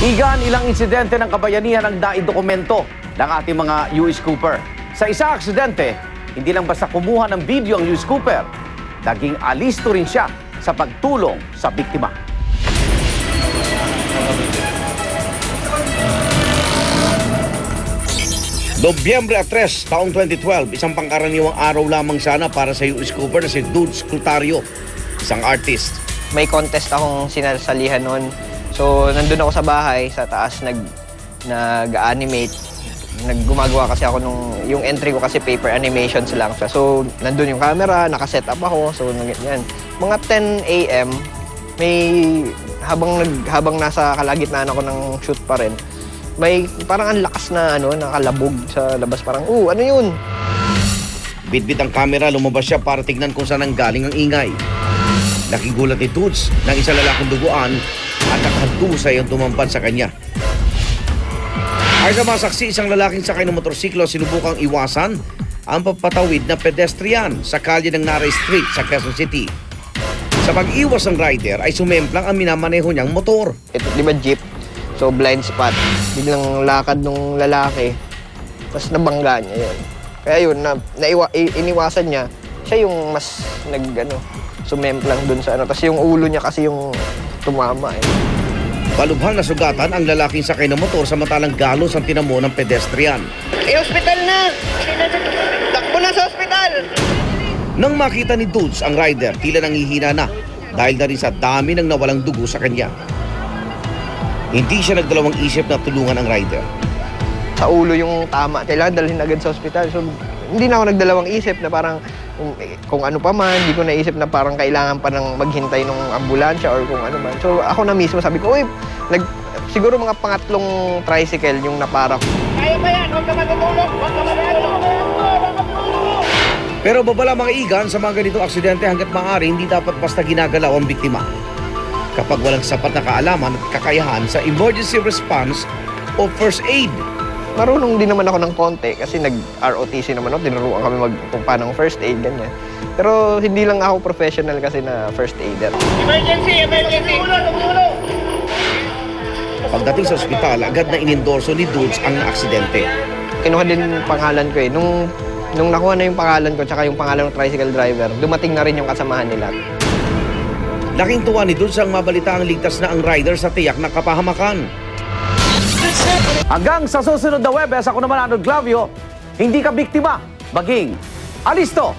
Igan, ilang insidente ng kabayanihan ang naidokumento ng ating mga U.S. Cooper. Sa isang aksidente, hindi lang basta kumuha ng video ang U.S. Cooper, naging alisto rin siya sa pagtulong sa biktima. Nobyembre 3, taong 2012, isang pangkaraniwang araw lamang sana para sa U.S. Cooper na si Dude Scutario, isang artist. May contest akong sinasalihan noon. So, nandun ako sa bahay, sa taas, nag-animate. Gumagawa kasi ako yung entry ko kasi paper animations lang siya. So, nandun yung camera, nakaset up ako. So, yan. Mga 10 a.m., habang nasa kalagitnaan ako ng shoot pa rin, may parang ang lakas na nakalabog sa labas. Parang, ano yun? Bitbit ang camera, lumabas siya para tignan kung saan ang galing ang ingay. Nakigulat ni Dudes ng isang lalaking duguan at nakahusay ang tumampad sa kanya. Ay sa mga saksi, isang lalaking sakay ng motorsiklo sinubukang iwasan ang papatawid na pedestrian sa kalye ng Naray Street sa Quezon City. Sa pag-iwas ng rider ay sumemplang ang minamaneho niyang motor. Ito, di ba jeep? So blind spot. Biglang lakad ng lalaki. Tapos nabangga niya yun. Kaya yun, iniwasan niya. Siya yung mas sumemplang dun sa Tapos yung ulo niya kasi yung tumama eh. Balubhang nasugatan ang lalaking sakay ng motor samantalang galos ang tinamo ng pedestrian. Hospital na! Takbo na sa hospital! Nang makita ni Dudes ang rider, tila nangihina na dahil na rin sa dami ng nawalang dugo sa kanya. Hindi siya nagdalawang isip na tulungan ang rider. Sa ulo yung tama, kailangan dalhin agad sa hospital. So, hindi na ako nagdalawang isip na parang kung ano pa man, hindi ko naisip na parang kailangan pa nang maghintay ng ambulansya or kung ano man. So ako na mismo sabi ko, siguro mga pangatlong tricycle yung napara ko. Kaya ba yan? Huwag ka matutulog! Huwag ka matutulog! Pero babala mga igan sa mga ganitong aksidente hanggat maaari hindi dapat basta ginagalaw ang biktima. Kapag walang sapat na kaalaman at kakayahan sa emergency response o first aid. Marunong din naman ako ng konti kasi nag-ROTC naman ako, tinuruan kami kung paano first aid, ganyan. Pero hindi lang ako professional kasi na first aider. Emergency! Emergency! Tumulong! Pagdating sa ospital, agad na inendorso ni Dudes ang aksidente. Kinuha din pangalan ko eh. Nung nakuha na yung pangalan ko tsaka yung pangalan ng tricycle driver, dumating na rin yung kasamahan nila. Laking tuwa ni Dudes ang mabalita ang ligtas na ang rider sa tiyak na kapahamakan. Hanggang sa susunod na Webes, ako naman Arnold Glavio, hindi ka biktima, maging alisto!